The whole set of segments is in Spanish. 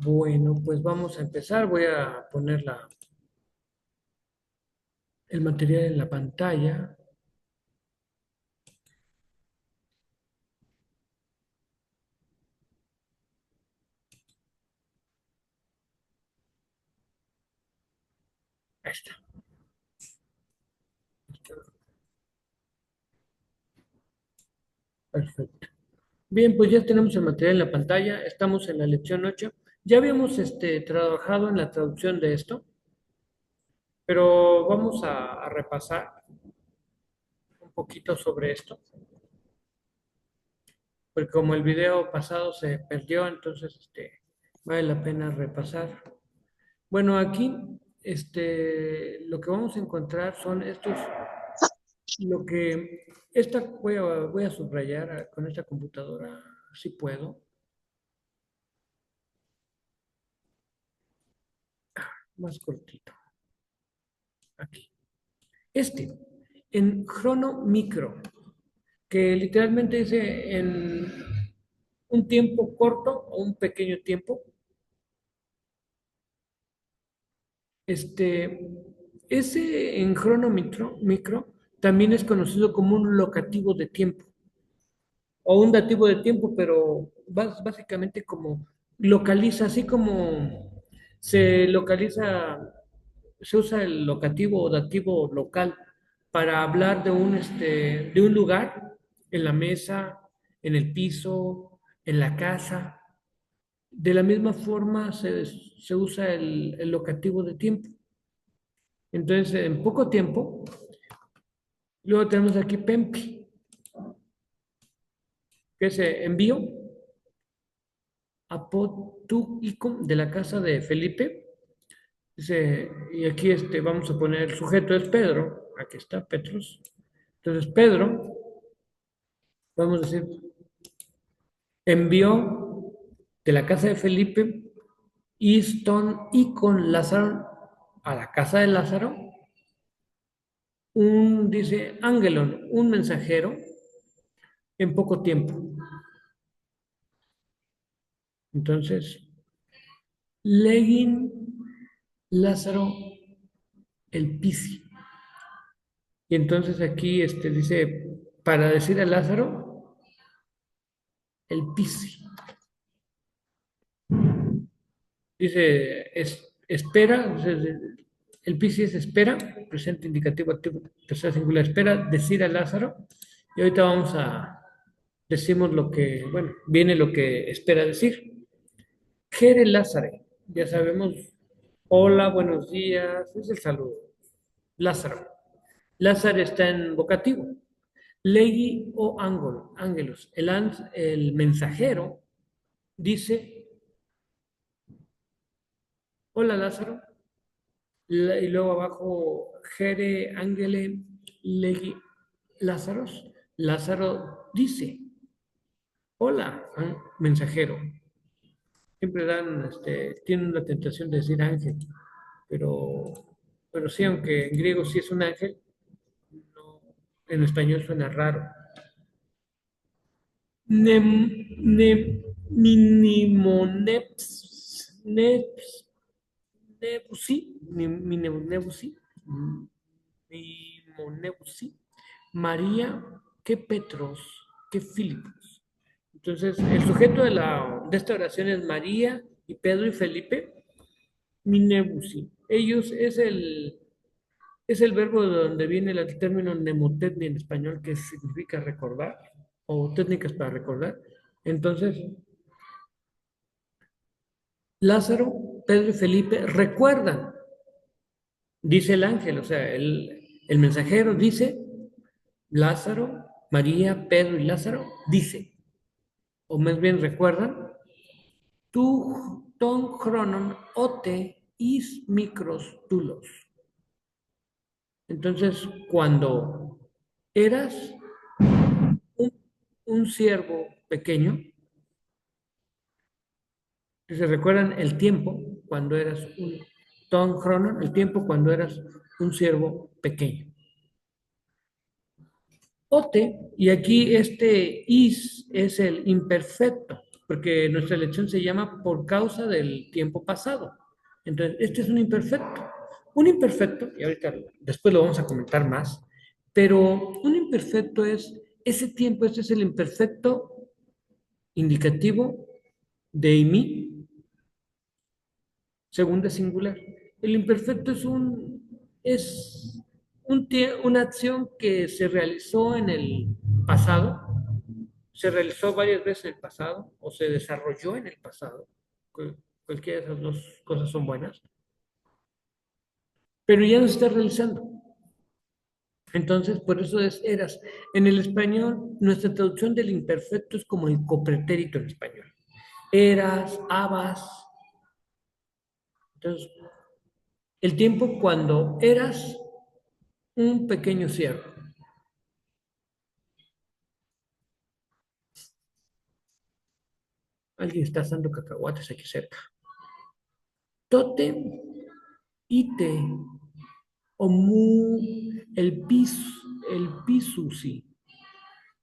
Bueno, pues vamos a empezar. Voy a poner el material en la pantalla. Ahí está. Perfecto. Bien, pues ya tenemos el material en la pantalla. Estamos en la lección 8. Ya habíamos trabajado en la traducción de esto, pero vamos a repasar un poquito sobre esto, porque como el video pasado se perdió, entonces vale la pena repasar. Bueno, aquí lo que vamos a encontrar son estos. Lo que voy a subrayar con esta computadora, si puedo, más cortito, aquí. En micro, que literalmente dice en un tiempo corto o un pequeño tiempo. Este, ese en micro también es conocido como un locativo de tiempo o un dativo de tiempo, pero básicamente como localiza, así como se localiza, se usa el locativo o dativo local para hablar de un lugar, en la mesa, en el piso, en la casa. De la misma forma se usa el locativo de tiempo. Entonces, en poco tiempo, luego tenemos aquí PEMPI, que es envío apotuicum de la casa de Felipe. Dice, y aquí vamos a poner el sujeto es Pedro. Aquí está Petrus. Entonces, Pedro, vamos a decir, envió de la casa de Felipe y con Lázaro a la casa de Lázaro, dice, ángelon, un mensajero en poco tiempo. Entonces, legin Lázaro el Pisi. Y entonces aquí dice, para decir a Lázaro, el Pisi. Dice, espera, el Pisi es espera, presente indicativo activo, tercera singular, espera, decir a Lázaro. Y ahorita decimos lo que, bueno, viene lo que espera decir. Jere Lázaro, ya sabemos, hola, buenos días, es el saludo. Lázaro. Lázaro está en vocativo. Legi o ángelos. El mensajero dice, hola Lázaro, y luego abajo, Jere Ángele Legi Lázaros. Lázaro dice, hola, mensajero. Siempre tienen la tentación de decir ángel, pero sí, aunque en griego sí es un ángel, no, en español suena raro. Nem, nem, minimoneps, neps, nebusi, nebusi, Nebusi, María, que Petros, que Filipos. Entonces, el sujeto de esta oración es María y Pedro y Felipe, Minebusi. Ellos es el verbo de donde viene el término mnemotecnia en español, que significa recordar, o técnicas para recordar. Entonces, Lázaro, Pedro y Felipe recuerdan, dice el ángel, o sea, el mensajero dice, Lázaro, María, Pedro y Lázaro, dice, o más bien recuerdan, tu ton chronon ote is micros tulos. Entonces, cuando eras un, un siervo pequeño, que se recuerdan el tiempo cuando eras un ton chronon, el tiempo cuando eras un siervo pequeño. Ote, y aquí este is es el imperfecto. porque nuestra elección se llama por causa del tiempo pasado. Entonces, este es un imperfecto. Un imperfecto, y ahorita después lo vamos a comentar más, pero un imperfecto es ese tiempo, este es el imperfecto indicativo de mí, segunda singular. El imperfecto una acción que se realizó en el pasado, se realizó varias veces en el pasado o se desarrolló en el pasado. Cualquiera de esas dos cosas son buenas, pero ya no se está realizando. Entonces, por eso es eras. En el español, nuestra traducción del imperfecto es como el copretérito en español. Eras, habas. Entonces, el tiempo cuando eras un pequeño ciervo. Alguien está asando cacahuates aquí cerca. Tote, ite, omu, el pisusi.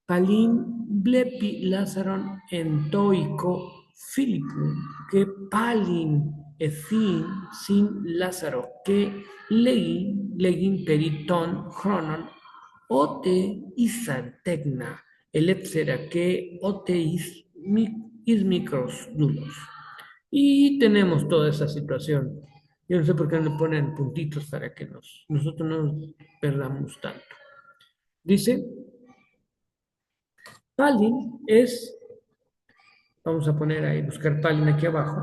Palin blepi Lázaron entoico Filipu, que palin efin sin Lázaro, que legin periton chronon, ote isan tecna, elepsera que ote is micros nulos. Y tenemos toda esa situación. Yo no sé por qué no le ponen puntitos para que nosotros no nos perdamos tanto. Dice, Palin es, vamos a poner ahí, buscar Palin aquí abajo,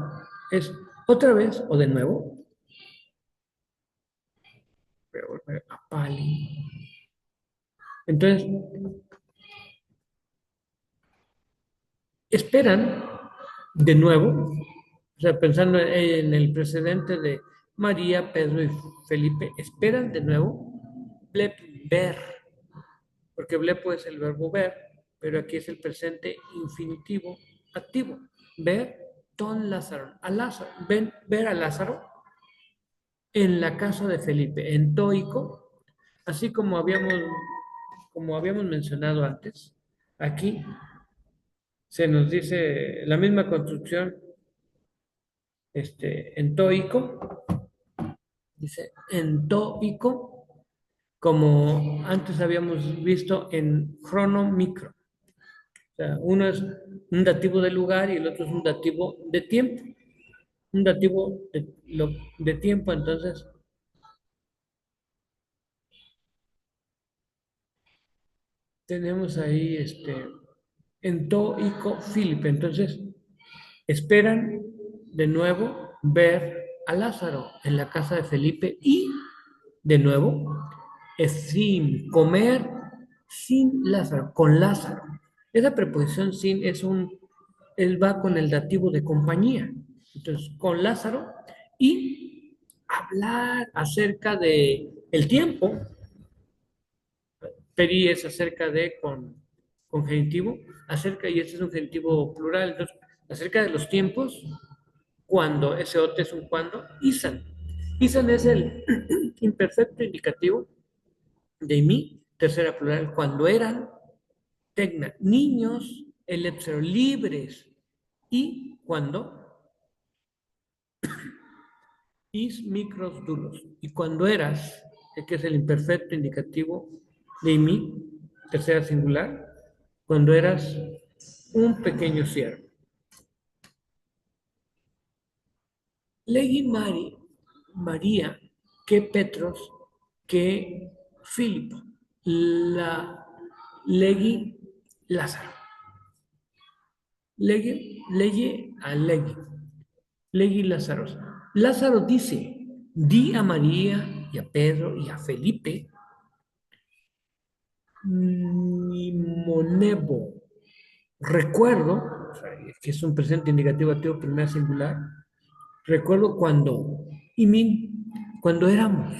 es otra vez o de nuevo, voy a volver a Palin. Entonces, esperan de nuevo, o sea, pensando en el precedente de María, Pedro y Felipe, esperan de nuevo ver, porque blepo es el verbo ver, pero aquí es el presente infinitivo activo. Ver, ton Lázaro, a Lázaro, ven, ver a Lázaro en la casa de Felipe, en Tóico, así como habíamos mencionado antes, aquí se nos dice la misma construcción, en Tóico, dice en Tóico, como antes habíamos visto en cronomicro. O sea, uno es un dativo de lugar y el otro es un dativo de tiempo. Un dativo de tiempo, entonces tenemos ahí en To Ico Filipe. Entonces, esperan de nuevo ver a Lázaro en la casa de Felipe y de nuevo es sin comer sin Lázaro, con Lázaro. Esa preposición sin él va con el dativo de compañía. Entonces, con Lázaro y hablar acerca de el tiempo. Peri es acerca de con genitivo, acerca, y este es un genitivo plural, entonces, acerca de los tiempos, cuando, ese otro es un cuando, isan. Isan es el imperfecto indicativo de mí, tercera plural, cuando eran, tecna, niños, elepsero, libres, y cuando, is micros dulos, y cuando eras, que es el imperfecto indicativo de mí, tercera singular, cuando eras un pequeño siervo. Legi María, que Petros, que Filipo, la Legi Lázaro. Leye a Legi, Legi Lázaro. Lázaro dice, di a María y a Pedro y a Felipe, Nimonebo. Recuerdo, o sea, que es un presente indicativo activo primera singular, recuerdo cuando éramos,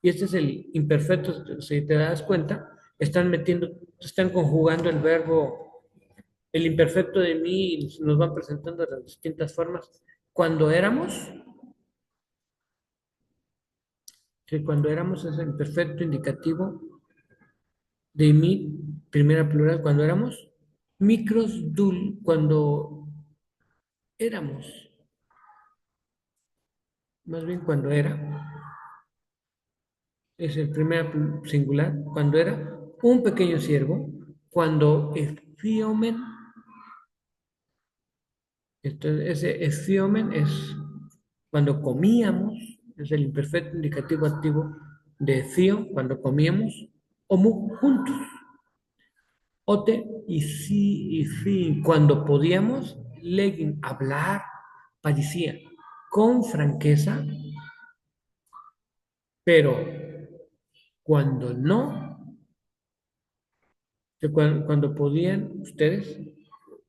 y este es el imperfecto, si te das cuenta, están conjugando el verbo, el imperfecto de mí, y nos van presentando las distintas formas. Cuando éramos, que cuando éramos es el imperfecto indicativo de mí, primera plural, cuando éramos, micros dul, cuando éramos, más bien cuando era, es el primer singular, cuando era un pequeño siervo, cuando Efiomen, entonces ese Efiomen es cuando comíamos, es el imperfecto indicativo activo de Efio, cuando comíamos, homo juntos, ote y sí y fin, cuando podíamos, legin, hablar, parecía, con franqueza, pero cuando no, cuando podían ustedes,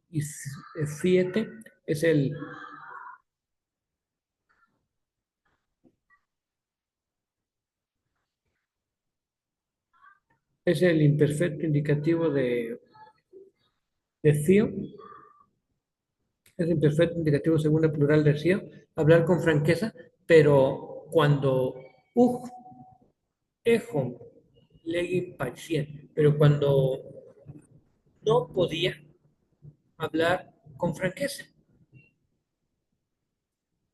y fíjate, es el, es el imperfecto indicativo de fío, es el imperfecto indicativo segunda plural de fío, hablar con franqueza, pero cuando ejo, legui parecía, pero cuando no podía hablar con franqueza.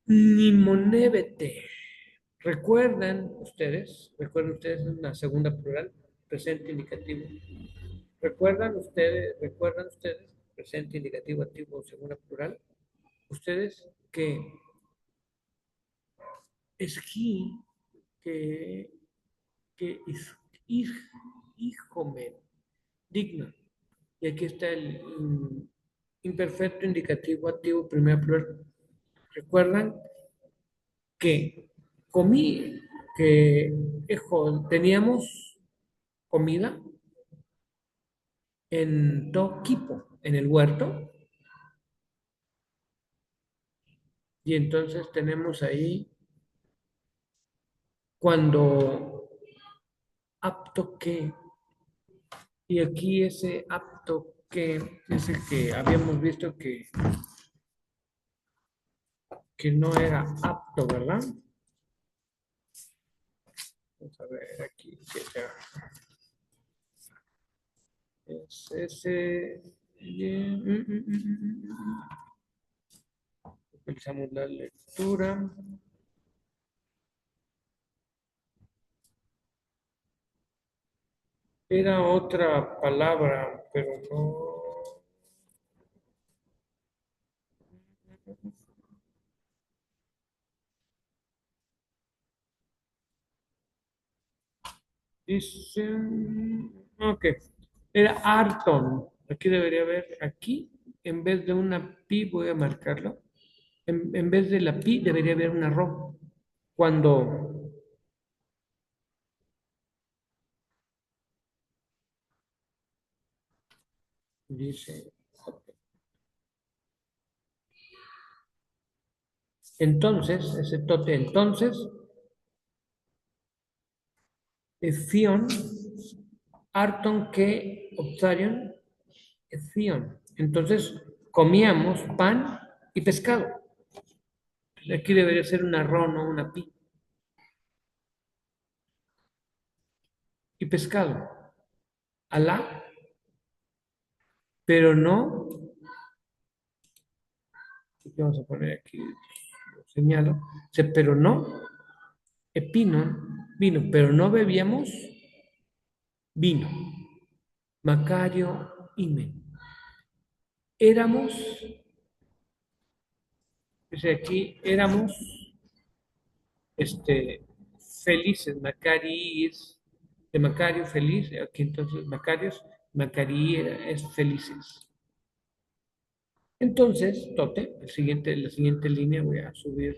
Nimonébete. Recuerdan ustedes en la segunda plural, presente indicativo. Recuerdan ustedes, presente indicativo activo, segunda plural, ustedes que esquí, que, que hijomen, digno. Y aquí está el imperfecto indicativo activo, primera plural. Recuerdan que comí, que teníamos comida en Toquipo, en el huerto, y entonces tenemos ahí cuando apto que, y aquí ese apto que es el que habíamos visto que no era apto, ¿verdad? Vamos a ver aquí, que ya es ese, utilizamos la lectura, era otra palabra, pero no, dice, ok, era Arton. Aquí debería haber, aquí, en vez de una pi, voy a marcarlo. En vez de la pi, debería haber una ro. Cuando dice, entonces, ese tote, entonces, Fion, Arton que Optarion, Fion. Entonces, comíamos pan y pescado. Aquí debería ser una ro, no una pi. Y pescado. Alá, pero no, ¿qué vamos a poner aquí? Lo señalo. Dice, pero no, epinon, vino, pero no bebíamos vino. Macario, Imen. Éramos, dice aquí, éramos felices. Macari es de Macario, feliz. Aquí entonces, Macarios, Macari es felices. Entonces, Tote, la siguiente línea voy a subir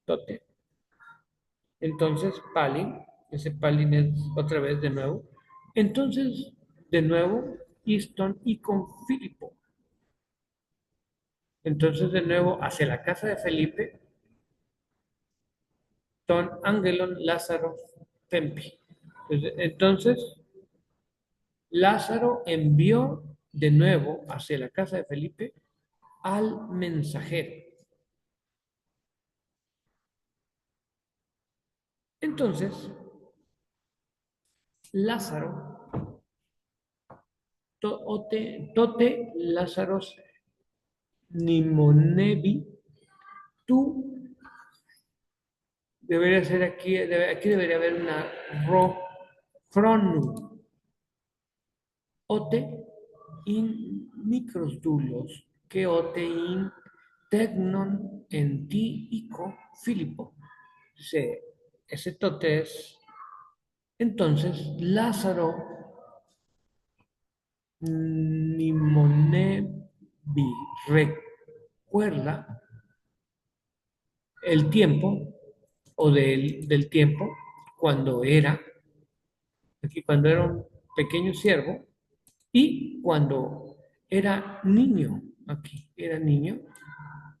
Tote. Entonces, Palin, ese Palin es otra vez de nuevo. Entonces, de nuevo, Easton y con Filipo. Entonces, de nuevo, hacia la casa de Felipe, Ton Angelon Lázaro Tempi. Entonces, Lázaro envió de nuevo hacia la casa de Felipe al mensajero. Entonces, Lázaro, Tote Lázaros, Nimonebi, tú debería ser aquí, aquí debería haber una ro, fronu, ote in microdulos, que ote in tegnon en ti ico Filipo. Dice, ese totes, entonces Lázaro Nimonebi recuerda el tiempo o del tiempo cuando era, aquí cuando era un pequeño siervo y cuando era niño, aquí era niño,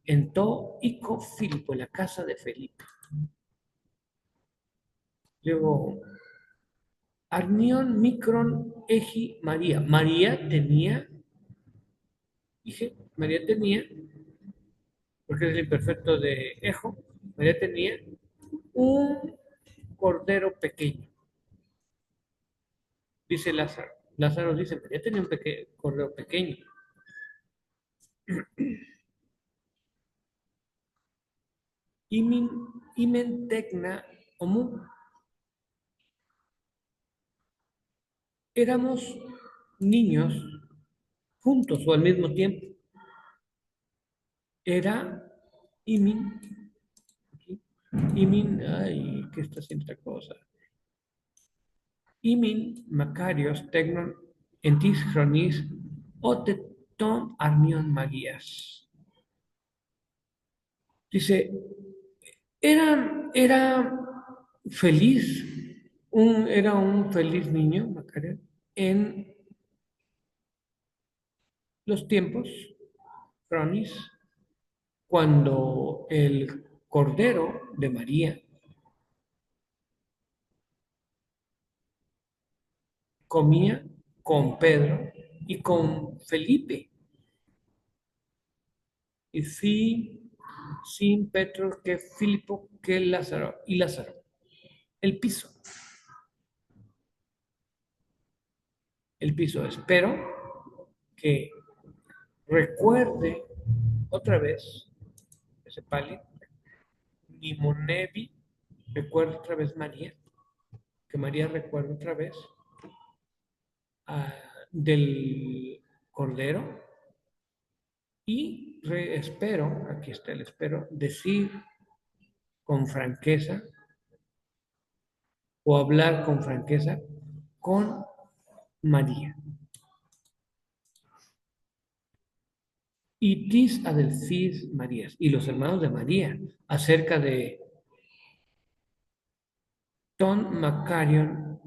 en To Ico Filipo, en la casa de Felipe. Luego, Arnión Micron Eji María. María tenía, dije, María tenía, porque es el imperfecto de Ejo, María tenía un cordero pequeño, dice Lázaro. Lázaro dice, María tenía un cordero pequeño. Imin, imen tecna omu. Éramos niños juntos o al mismo tiempo. Era imin, aquí, imin, ay, ¿qué está haciendo esta cosa? Imin Macarios tecnon entis chronis oteton armion magías. Dice, era feliz, era un feliz niño, Macario, en los tiempos, Cronis, cuando el Cordero de María comía con Pedro y con Felipe. Y sin Petro que Filipo que Lázaro y Lázaro. El piso, el piso. Espero que recuerde otra vez ese pali, Nimonevi, recuerde otra vez María, que María recuerde otra vez del Cordero y espero, aquí está el espero, decir con franqueza o hablar con franqueza con María. Y tis adelphis Marías y los hermanos de María acerca de Ton Macarion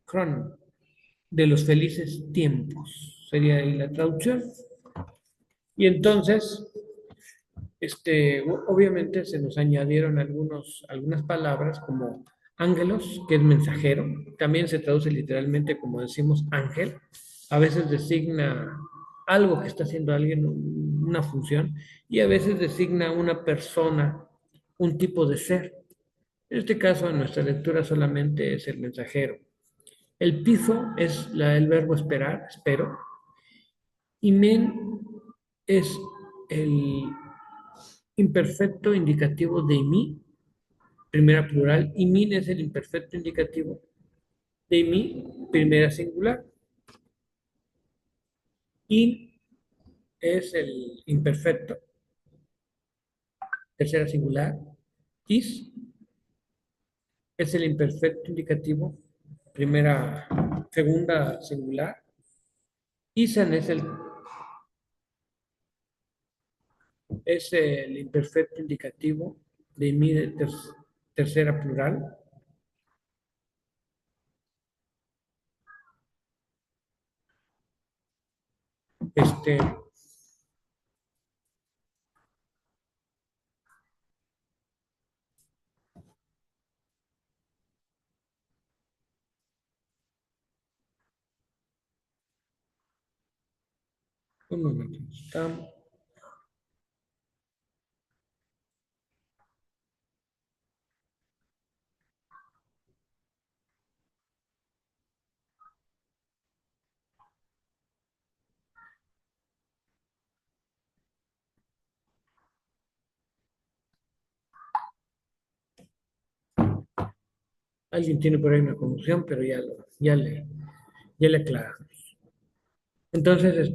Cron, de los felices tiempos, sería ahí la traducción. Y entonces, obviamente se nos añadieron algunas palabras como ángelos, que es mensajero, también se traduce literalmente como decimos ángel, a veces designa algo que está haciendo alguien, una función, y a veces designa una persona, un tipo de ser. En este caso, en nuestra lectura solamente es el mensajero. El piso es el verbo esperar, espero, y men es el imperfecto indicativo de mí, primera plural, y min es el imperfecto indicativo de mí, primera singular. In es el imperfecto, tercera singular. Is es el imperfecto indicativo, segunda singular. Isan es el imperfecto indicativo de mí, de tercera plural. Este, un momento, Alguien tiene por ahí una confusión, pero ya le aclaramos. Entonces,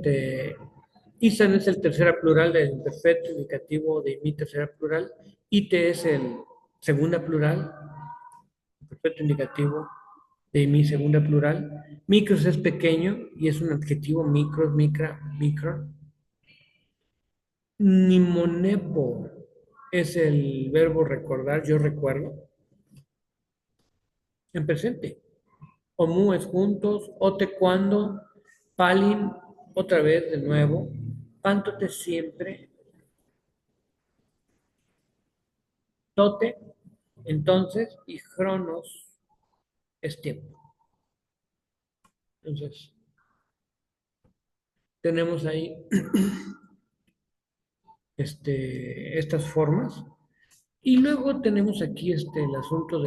Isan es el tercera plural del imperfecto indicativo de mi tercera plural. Ite es el segunda plural, perfecto indicativo de mi segunda plural. Micros es pequeño y es un adjetivo micros, micra, micro. Nimonepo es el verbo recordar, yo recuerdo, en presente. Omu es juntos, ote cuando, palin otra vez de nuevo, pántote siempre, tote entonces y cronos es tiempo. Entonces, tenemos ahí estas formas. Y luego tenemos aquí el asunto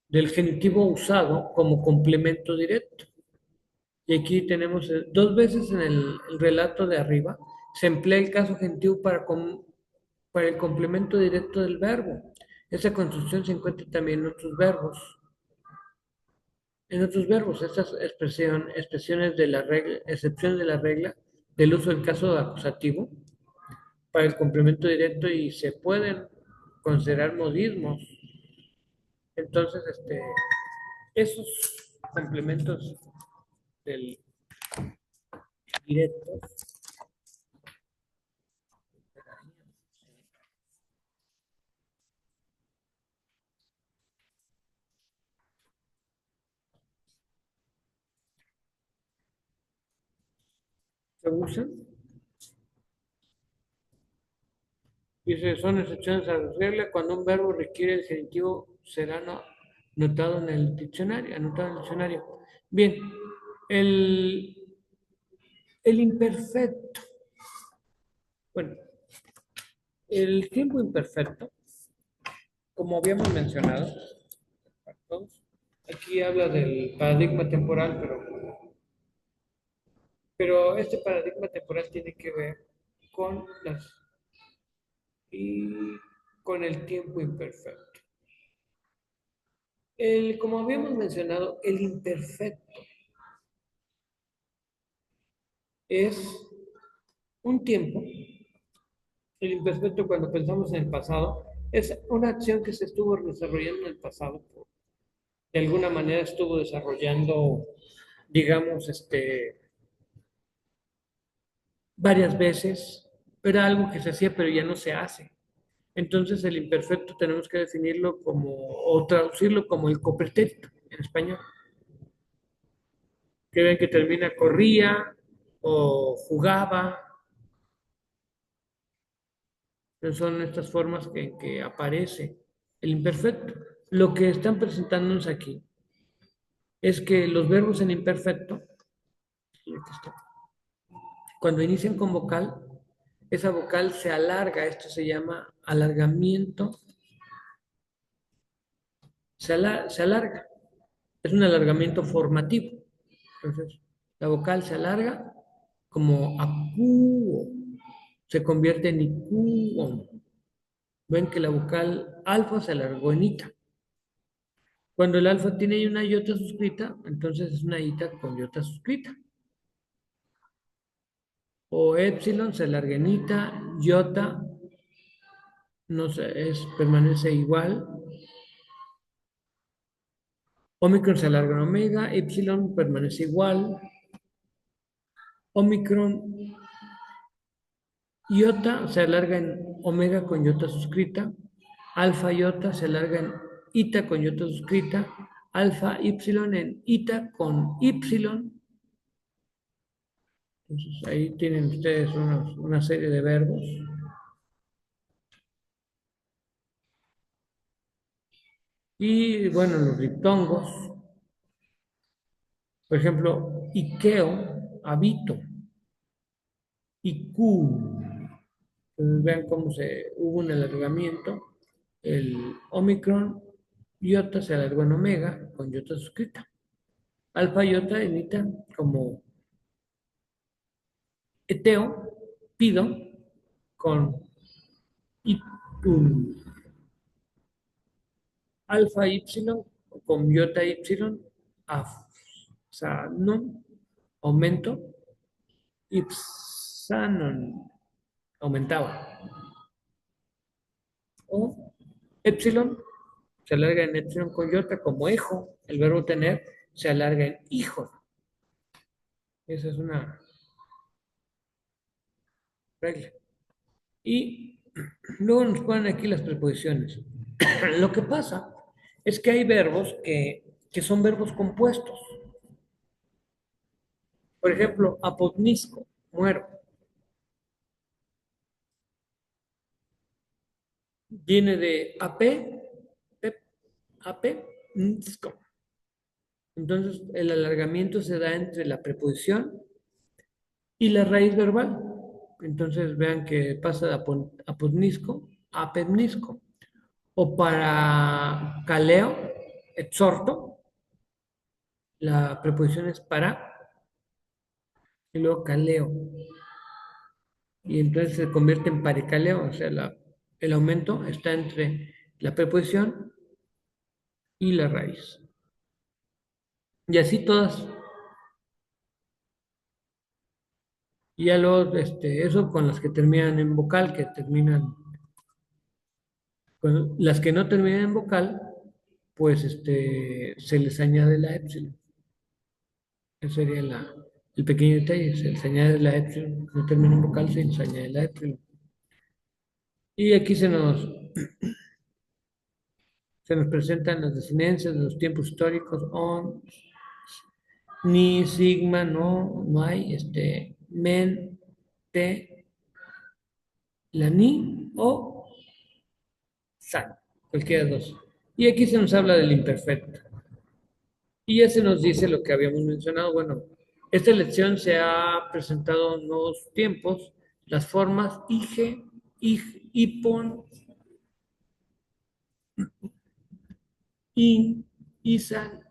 del genitivo usado como complemento directo. Y aquí tenemos dos veces en el relato de arriba, se emplea el caso genitivo para el complemento directo del verbo. Esa construcción se encuentra también en otros verbos. En otros verbos, estas expresiones de la regla, excepciones de la regla del uso del caso acusativo para el complemento directo y se pueden considerar modismos. Entonces, esos complementos del directo se usan. Dice, son excepciones a la regla cuando un verbo requiere el genitivo será notado en el diccionario, anotado en el diccionario. Bien, el, el imperfecto. Bueno, el tiempo imperfecto, como habíamos mencionado, aquí habla del paradigma temporal, pero este paradigma temporal tiene que ver con y con el tiempo imperfecto. Como habíamos mencionado, el imperfecto es un tiempo. El imperfecto, cuando pensamos en el pasado, es una acción que se estuvo desarrollando en el pasado. De alguna manera estuvo desarrollando, digamos, varias veces, pero era algo que se hacía, pero ya no se hace. Entonces, el imperfecto tenemos que definirlo como, o traducirlo como el copretérito en español. Que ven que termina corría o jugaba. Son estas formas que aparece el imperfecto. Lo que están presentándonos aquí es que los verbos en imperfecto, cuando inician con vocal, esa vocal se alarga, esto se llama alargamiento, se alarga, es un alargamiento formativo. Entonces, la vocal se alarga como acuo, se convierte en icuo. Ven que la vocal alfa se alargó en ita. Cuando el alfa tiene una iota suscrita, entonces es una ita con iota suscrita. O epsilon se alarga en ita, iota no sé, permanece igual. Omicron se alarga en omega, epsilon permanece igual. Omicron iota se alarga en omega con iota suscrita. Alfa iota se alarga en ita con iota suscrita. Alfa ipsilon en ita con ipsilon. Entonces ahí tienen ustedes una serie de verbos. Y bueno, los diptongos, por ejemplo, Ikeo, habito, Iku. Entonces vean cómo hubo un alargamiento. El Omicron, iota se alargó en omega con iota suscrita. Alfa iota en ita como eteo, pido, con Ikun. alfa y con iota y, o sea, no, aumento, ipsanon, aumentaba. O epsilon se alarga en epsilon con iota como hijo. El verbo tener se alarga en hijo. Esa es una regla. Y luego nos ponen aquí las preposiciones. Lo que pasa es que hay verbos que son verbos compuestos. Por ejemplo, apodnisco, muero, viene de pep, nsko. Entonces, el alargamiento se da entre la preposición y la raíz verbal. Entonces, vean que pasa de apodnisco a pepnisco. O para caleo, exhorto, la preposición es para, y luego caleo. Y entonces se convierte en paricaleo, o sea, el aumento está entre la preposición y la raíz. Y así todas. Y ya luego, eso con las que terminan en vocal, que terminan, con las que no terminan en vocal, pues se les añade la epsilon. Ese sería el pequeño detalle, se les añade la epsilon, no termina en vocal, se les añade la epsilon. Y aquí se nos presentan las desinencias de los tiempos históricos, on, ni, sigma, no, no hay, men, te, la ni o san, cualquiera de dos. Y aquí se nos habla del imperfecto. Y ya se nos dice lo que habíamos mencionado. Bueno, esta lección se ha presentado en nuevos tiempos, las formas ige, ipon, in, isan,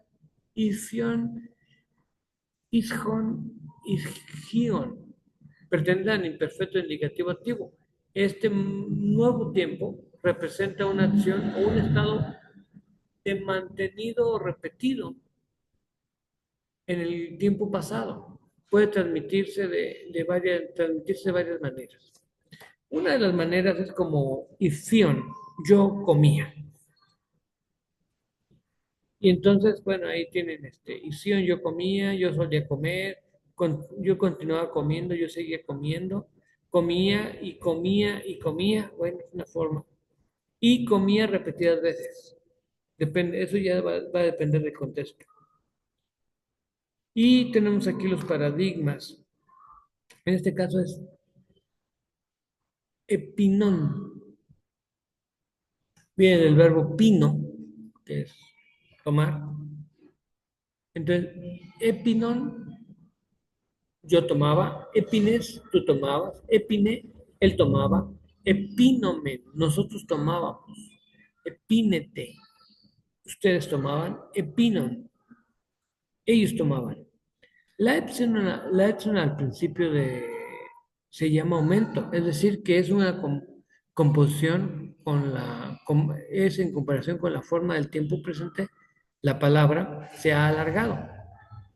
ifion, isjon, isgion. Pertenecen al imperfecto indicativo activo. Este nuevo tiempo representa una acción o un estado de mantenido o repetido en el tiempo pasado. Puede transmitirse de varias maneras. Una de las maneras es como ifion, yo comía. Y entonces, bueno, ahí tienen ifion, yo comía, yo solía comer, yo continuaba comiendo, yo seguía comiendo, comía y comía y comía, bueno, es una forma. Y comía repetidas veces. Depende, eso ya va a depender del contexto. Y tenemos aquí los paradigmas. En este caso es epinón. Viene del verbo pino, que es tomar. Entonces, epinón, yo tomaba, epines, tú tomabas, epine, él tomaba, epinomen, nosotros tomábamos, epínete, ustedes tomaban, epinon, ellos tomaban. La epsilon al principio se llama aumento, es decir, que es una composición es en comparación con la forma del tiempo presente, la palabra se ha alargado,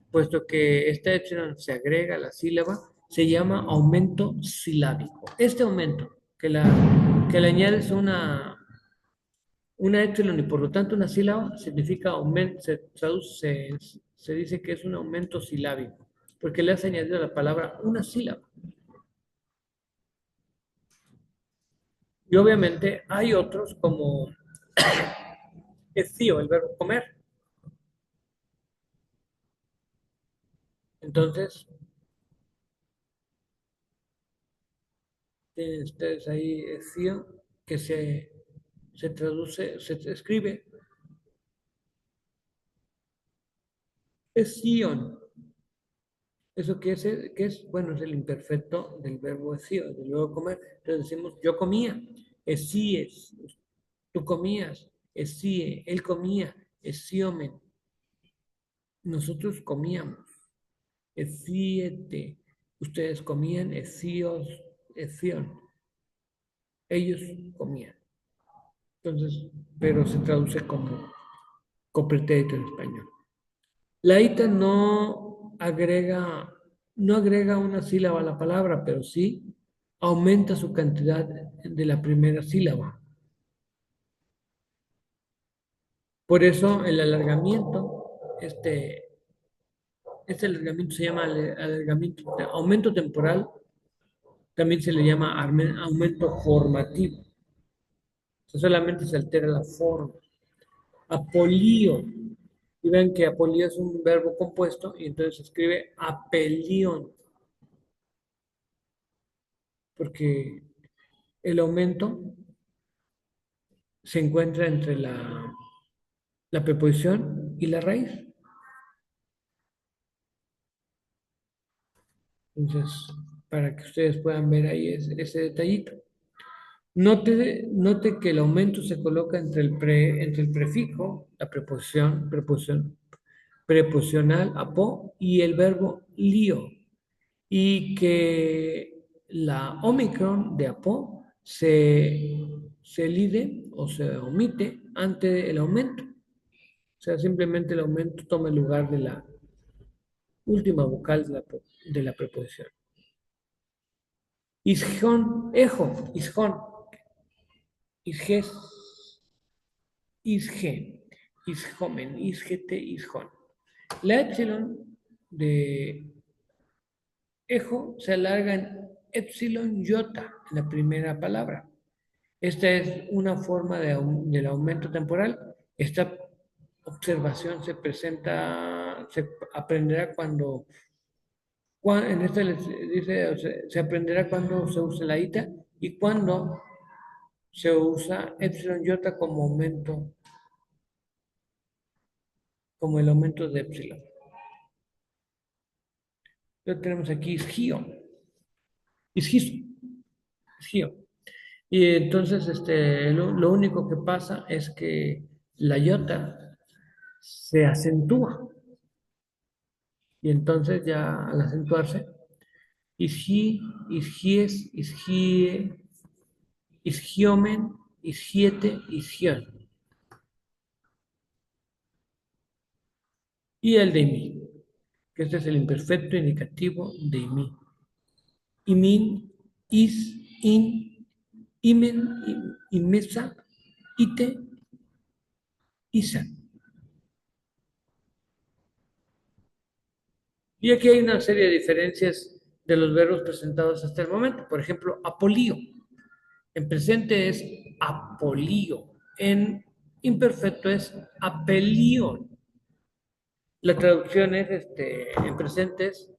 puesto que esta epsilon se agrega a la sílaba, se llama aumento silábico. Este aumento, que le añades una epsilon y por lo tanto una sílaba significa aumento, se dice que es un aumento silábico, porque le has añadido a la palabra una sílaba. Y obviamente hay otros como estío, el verbo comer. Entonces, tienen ustedes ahí estío, que se traduce, se escribe estíon. ¿Eso qué es? Bueno, es el imperfecto del verbo estío, del verbo comer. Entonces decimos, yo comía, esíes, tú comías, esíe, él comía, esíomen, nosotros comíamos, esíete, ustedes comían, esíos, esíon, ellos comían. Entonces, pero se traduce como copretérito en español. La ita no agrega una sílaba a la palabra, pero sí aumenta su cantidad de la primera sílaba. Por eso el alargamiento, este alargamiento se llama alargamiento, aumento temporal, también se le llama aumento formativo. O sea, solamente se altera la forma. Apolío. Y ven que apolío es un verbo compuesto y entonces se escribe apelión, porque el aumento se encuentra entre la preposición y la raíz. Entonces, para que ustedes puedan ver ahí ese detallito. Note que el aumento se coloca entre el prefijo, la preposicional, apo, y el verbo lío. Y que la omicron de apo se elide o se omite ante el aumento. O sea, simplemente el aumento toma el lugar de la última vocal de la preposición. Isjón, ejo, isjón, isjes, isje, isjomen, isjete, isjón. La epsilon de ejo se alarga en epsilon iota en la primera palabra. Esta es una forma del aumento temporal. Esta observación se aprenderá en esta les dice, o sea, se aprenderá cuando se usa la ita y cuando se usa epsilon iota como aumento, como el aumento de epsilon. Entonces tenemos aquí isgio, isgis, isgio. Y entonces lo único que pasa es que la iota se acentúa. Y entonces ya al acentuarse, isgi, isgies, isgie, isgiomen, isgiete, isgion. Y el de mí, que este es el imperfecto indicativo de mí. Imin, is, in, imen, imesa, ite, isa. Y aquí hay una serie de diferencias de los verbos presentados hasta el momento. Por ejemplo, apolío. En presente es apolío. En imperfecto es apelío. La traducción es, en presentes,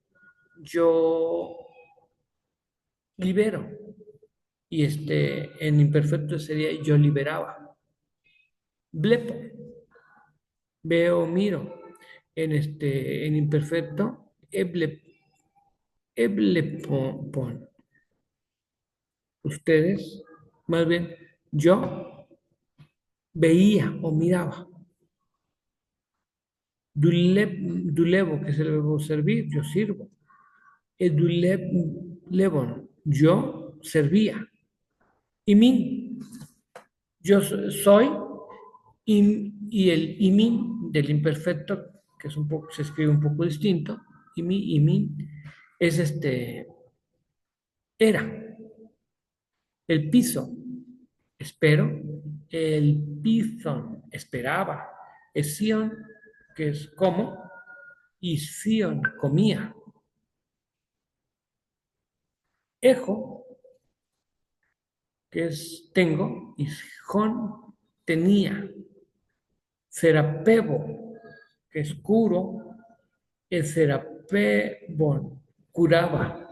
yo libero. Y en imperfecto sería yo liberaba. Blepo, veo, miro. En imperfecto, eblepon. Ustedes, más bien, yo veía o miraba. Dulevo, que es el verbo servir, yo sirvo. Edulevon, yo servía. Imin, soy, y el imin del imperfecto, que es un poco, se escribe un poco distinto, imin, es era. El piso, espero. El pizón, esperaba. Esion, que es como, y sion, comía. Ejo, que es tengo, y jon, tenía. Serapebo, que es curo, el serapebon, curaba.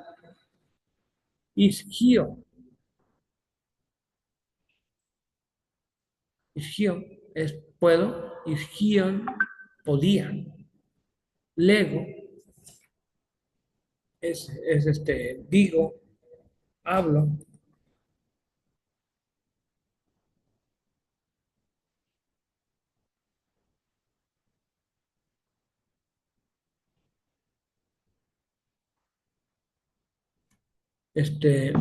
Isquio, isquio es puedo, isquion, podía. Lego es digo, hablo. Este,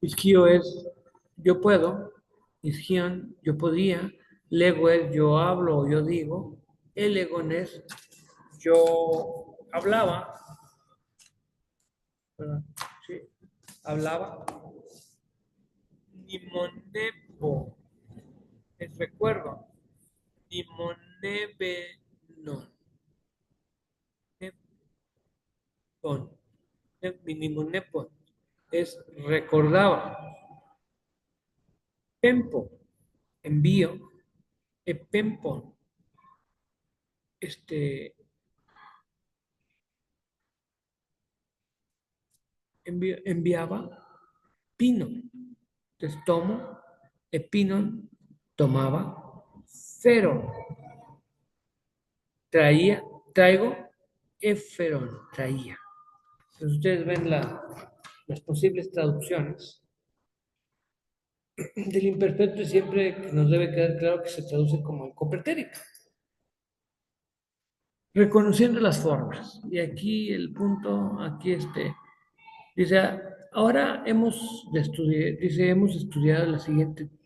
isquio es yo puedo, isgion, yo podía, lego es yo hablo o yo digo, el egon es yo hablaba, ¿verdad? Sí, hablaba, nimonepo es recuerdo, nimonebe no, nepon, nimonepon es recordaba, tempo, envío, epempon, este, enviaba, pino, entonces tomo, epinon, tomaba, cero, traía, traigo, eferon, traía. Entonces ustedes ven las posibles traducciones del imperfecto y siempre nos debe quedar claro que se traduce como copretérico, reconociendo las formas. Y aquí el punto, aquí dice, ahora hemos de estudiar, dice, hemos estudiado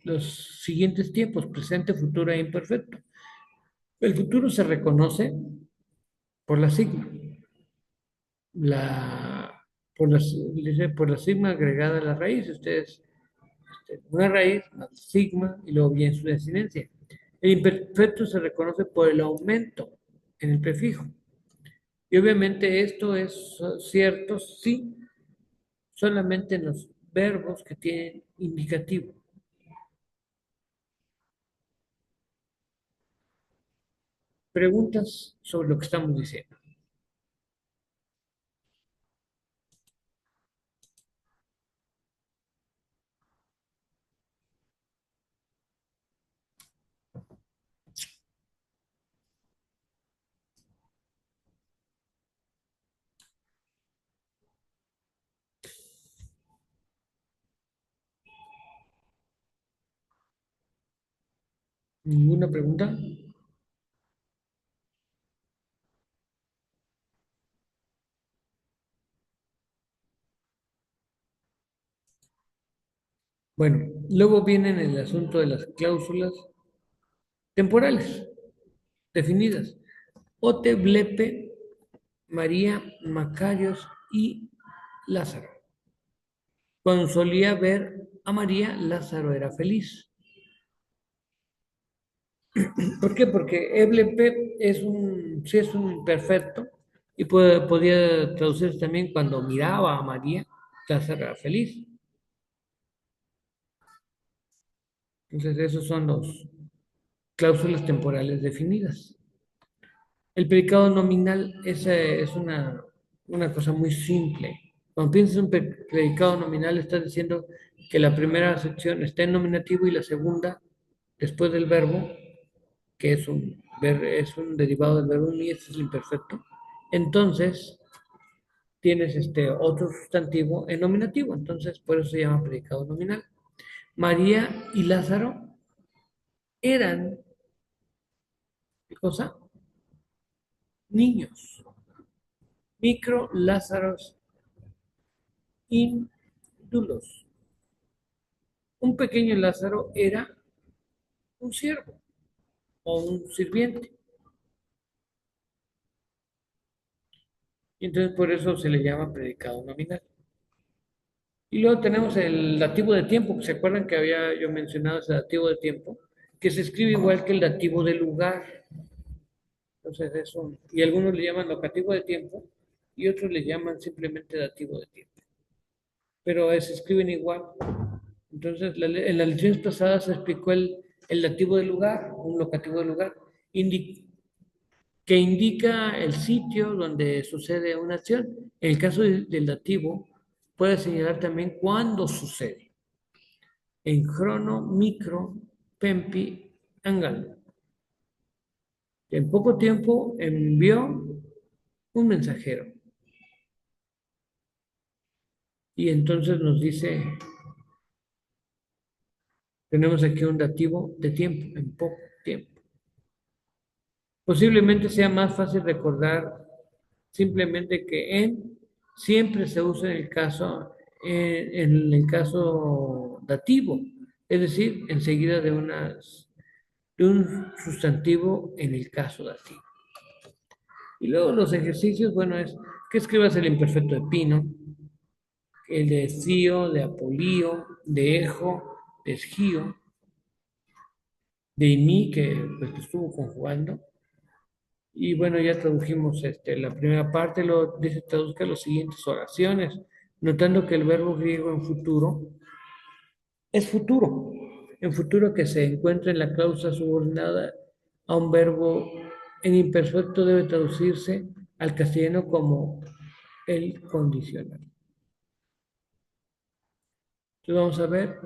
los siguientes tiempos, presente, futuro e imperfecto. El futuro se reconoce por la sigma, la, dice, por la sigma agregada a la raíz. Ustedes, una raíz, más sigma, y luego viene su desinencia. El imperfecto se reconoce por el aumento en el prefijo. Y obviamente esto es cierto si solamente en los verbos que tienen indicativo. Preguntas sobre lo que estamos diciendo. ¿Ninguna pregunta? Bueno, luego viene el asunto de las cláusulas temporales definidas. Ote, Blepe, María, Macarios y Lázaro. Cuando solía ver a María, Lázaro era feliz. ¿Por qué? Porque Eblepe sí es un imperfecto y podía traducirse también cuando miraba a María, Lázaro era feliz. Entonces, esos son los cláusulas temporales definidas. El predicado nominal es una cosa muy simple. Cuando piensas en un predicado nominal, estás diciendo que la primera sección está en nominativo y la segunda, después del verbo, que es un derivado del verbo ni, este es el imperfecto. Entonces, tienes este otro sustantivo en nominativo. Entonces, por eso se llama predicado nominal. María y Lázaro eran, ¿qué cosa? Niños. Micro Lázaros índulos. Un pequeño Lázaro era un siervo o un sirviente. Y entonces por eso se le llama predicado nominal. Y luego tenemos el dativo de tiempo. ¿Se acuerdan que había yo mencionado ese dativo de tiempo? Que se escribe igual que el dativo de lugar. Entonces eso, y algunos le llaman locativo de tiempo y otros le llaman simplemente dativo de tiempo. Pero se escriben igual. Entonces, en las lecciones pasadas se explicó el dativo de lugar, un locativo de lugar, que indica el sitio donde sucede una acción. En el caso del dativo, puede señalar también cuándo sucede. En crono, micro, pempi, ángalo. En poco tiempo envió un mensajero. Y entonces nos dice, tenemos aquí un dativo de tiempo, en poco tiempo. Posiblemente sea más fácil recordar simplemente que en siempre se usa en el caso dativo. es decir, enseguida de un sustantivo en el caso dativo. Y luego los ejercicios, bueno, es que escribas el imperfecto de Pino, el de Cío, de Apolío, de Ejo, de Esgío, de Imi, que estuvo conjugando. Y bueno, ya tradujimos la primera parte, lo dice traduzca las siguientes oraciones, notando que el verbo griego en futuro es futuro, en futuro que se encuentra en la cláusula subordinada a un verbo en imperfecto debe traducirse al castellano como el condicional. Entonces vamos a ver,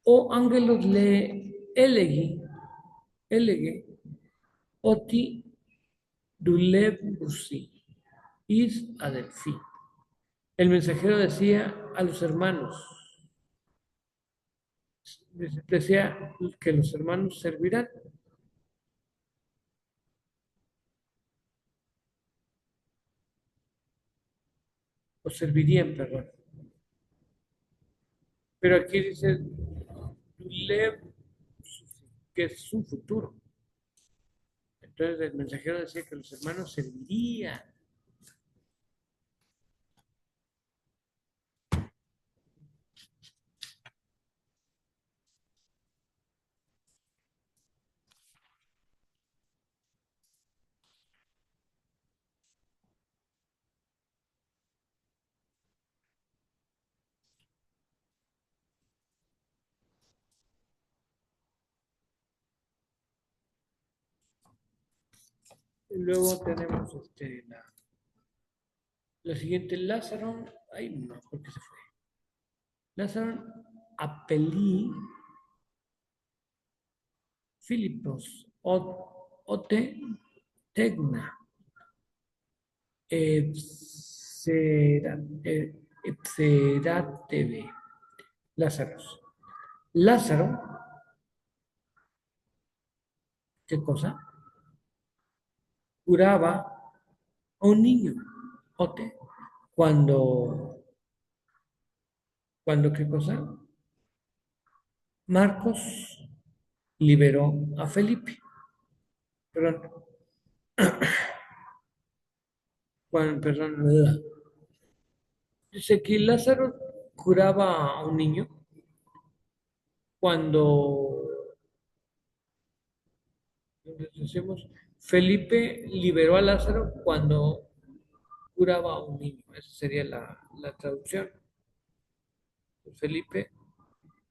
o ángelos le elegi, elege, oti dulebusi, is adelfi. El mensajero decía a los hermanos, decía que los hermanos servirán o servirían, perdón. Pero aquí dice Lev, que es un futuro. Entonces el mensajero decía que los hermanos servirían. Y luego tenemos la siguiente, Lázaro, ay no, ¿por qué se fue? Lázaro apelí Filipos, ote tegna, Epsedatebe, Lázaro. Lázaro, ¿qué cosa? Curaba a un niño, ote, cuando, ¿qué cosa? Marcos liberó a Felipe, perdón, perdón, dice que Lázaro curaba a un niño cuando, decimos, Felipe liberó a Lázaro cuando curaba a un niño, esa sería la traducción. Felipe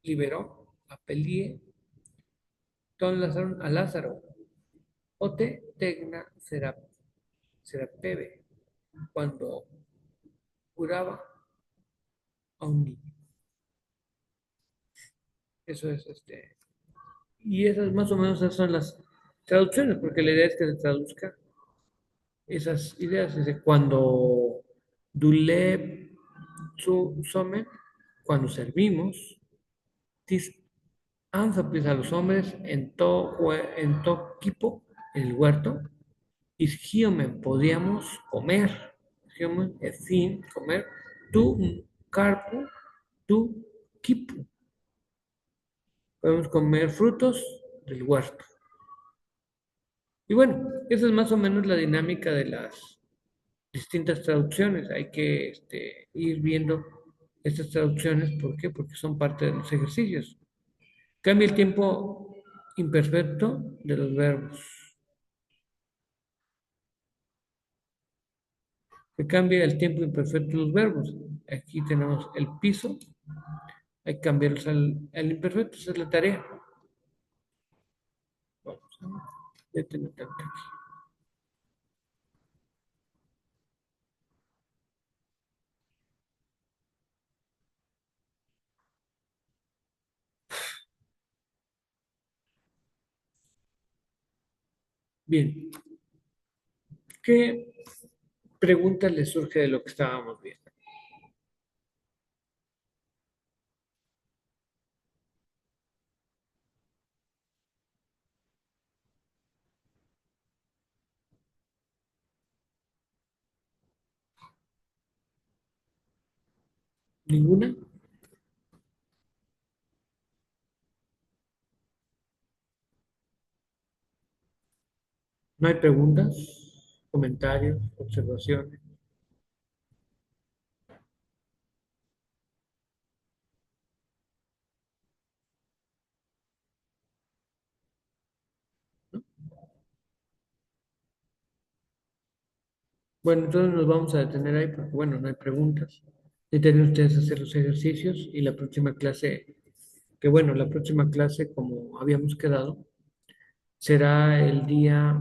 liberó a Pelie, entonces a Lázaro, ote tegna serapebe, cuando curaba a un niño. Eso es y esas más o menos esas son las traducciones, porque la idea es que se traduzca esas ideas. Desde cuando Duleb Somen, cuando servimos, tis anzapis a los hombres en to equipo, en el huerto, isgiomen, podíamos comer, isgiomen, es fin, comer, tu carpo, tu quipu, podemos comer frutos del huerto. Y bueno, esa es más o menos la dinámica de las distintas traducciones. Hay que ir viendo estas traducciones. ¿Por qué? Porque son parte de los ejercicios. Cambia el tiempo imperfecto de los verbos. Se cambia el tiempo imperfecto de los verbos. Aquí tenemos el piso. Hay que cambiarlos al imperfecto. Esa es la tarea. Vamos a detener tanto aquí. Bien. ¿Qué pregunta le surge de lo que estábamos viendo? ¿Ninguna? No hay preguntas, comentarios, observaciones. Bueno, entonces nos vamos a detener ahí porque, bueno, no hay preguntas. Necesitan ustedes hacer los ejercicios y la próxima clase, que bueno, la próxima clase, como habíamos quedado, será el día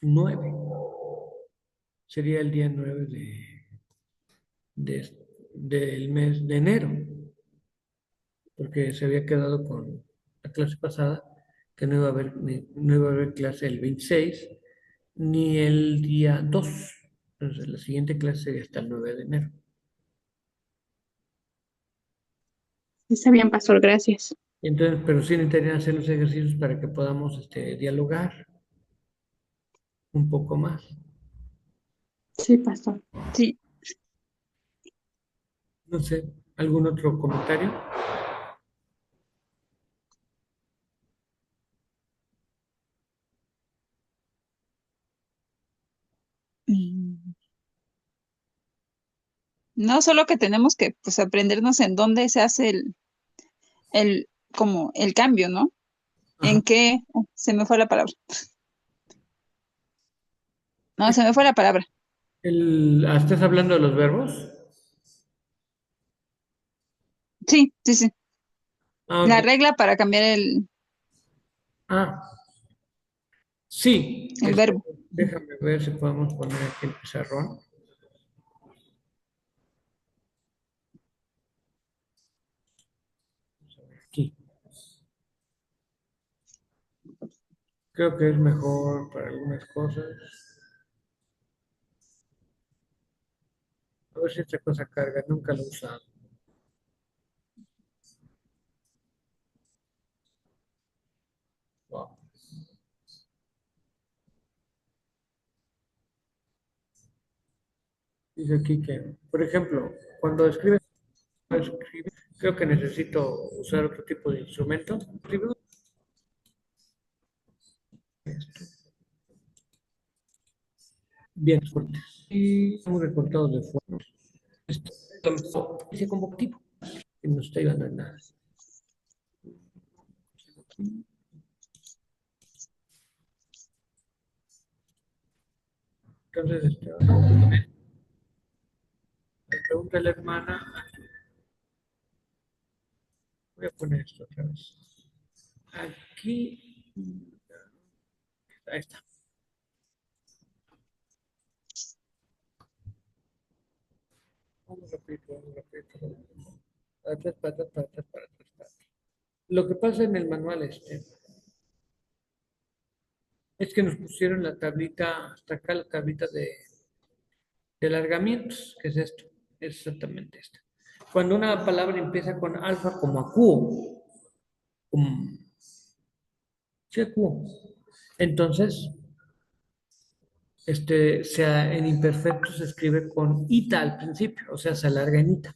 9. Sería el día 9 de- del mes de enero, porque se había quedado con la clase pasada que no iba a haber, no iba a haber clase el 26 ni el día 2. Entonces, la siguiente clase sería hasta el 9 de enero. Está bien, pastor, gracias. Entonces, pero sí necesitarían hacer los ejercicios para que podamos dialogar un poco más. Sí, pastor. Sí. No sé, ¿algún otro comentario? Mm, No, solo que tenemos que pues aprendernos en dónde se hace como el cambio, ¿no? Ajá. En qué, se me fue la palabra. No, se me fue la palabra. ¿Estás hablando de los verbos? Sí, sí, sí. Ah, La ok. regla para cambiar Ah, sí, el verbo. déjame ver si podemos poner aquí el pizarrón. Aquí. Creo que es mejor para algunas cosas. A ver si esta cosa carga, nunca lo he usado. Wow. Dice aquí que, por ejemplo, cuando creo que necesito usar otro tipo de instrumento. Escribo esto. Bien fuertes. Y estamos recortados de fuertes. Esto dice convocativo, que no está ayudando en nada. Entonces, me pregunta la hermana, voy a poner esto otra vez. Aquí, ahí está. Vamos rapidito, vamos rapidito. Para atrás, para atrás, para atrás, para atrás, para atrás. Lo que pasa en el manual es que nos pusieron la tablita, hasta acá la tablita de alargamientos, que es esto, es exactamente esto. Cuando una palabra empieza con alfa como acuo, como, sí, acuo, entonces en imperfecto se escribe con ita al principio, o sea, se alarga en ita.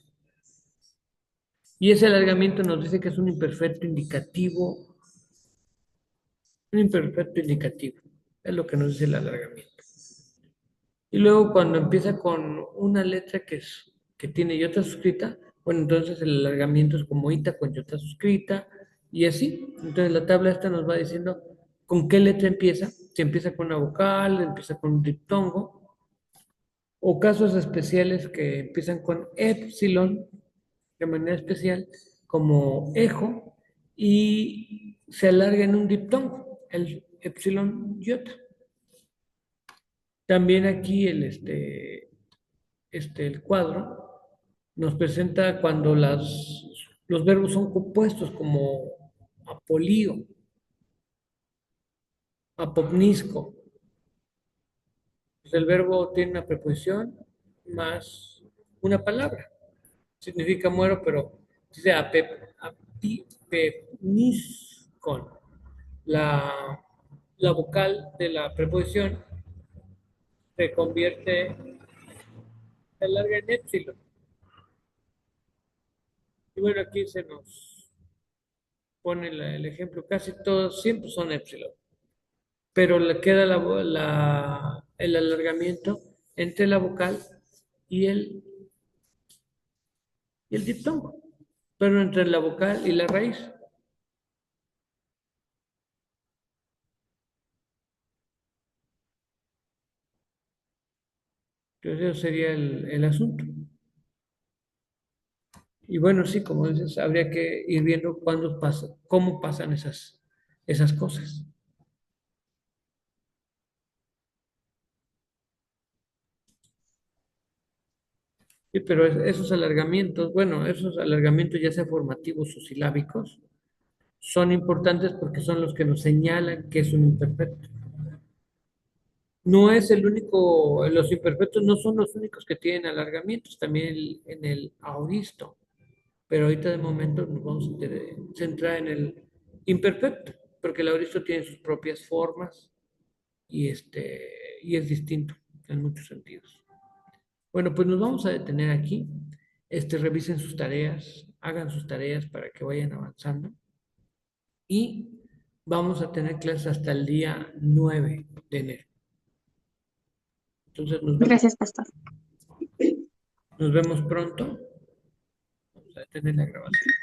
Y ese alargamiento nos dice que es un imperfecto indicativo, es lo que nos dice el alargamiento. Y luego cuando empieza con una letra que tiene iota suscrita, bueno, entonces el alargamiento es como ita con iota suscrita y así. Entonces la tabla esta nos va diciendo con qué letra empieza, si empieza con una vocal, empieza con un diptongo, o casos especiales que empiezan con epsilon de manera especial, como ejo, y se alarga en un diptongo, el epsilon iota. También aquí el cuadro nos presenta cuando los verbos son compuestos como apolío, apopnisco. Pues el verbo tiene una preposición más una palabra. Significa muero, pero dice apipepniscon. La, la vocal de la preposición se convierte, se larga en épsilon. Y bueno, aquí pone el ejemplo, casi todos siempre son épsilon, pero le queda el alargamiento entre la vocal y el diptongo, pero entre la vocal y la raíz. Entonces, eso sería el asunto. Y bueno, sí, como dices, habría que ir viendo cuándo pasa, cómo pasan esas cosas. Sí, pero esos alargamientos, bueno, esos alargamientos ya sea formativos o silábicos, son importantes porque son los que nos señalan que es un imperfecto. No es el único, los imperfectos no son los únicos que tienen alargamientos, también en el aoristo, pero ahorita de momento nos vamos a centrar en el imperfecto, porque el aoristo tiene sus propias formas y es distinto en muchos sentidos. Bueno, pues nos vamos a detener aquí. Revisen sus tareas, hagan sus tareas para que vayan avanzando y vamos a tener clases hasta el día 9 de enero. Entonces Gracias, pastor. nos vemos pronto. Vamos a detener la grabación.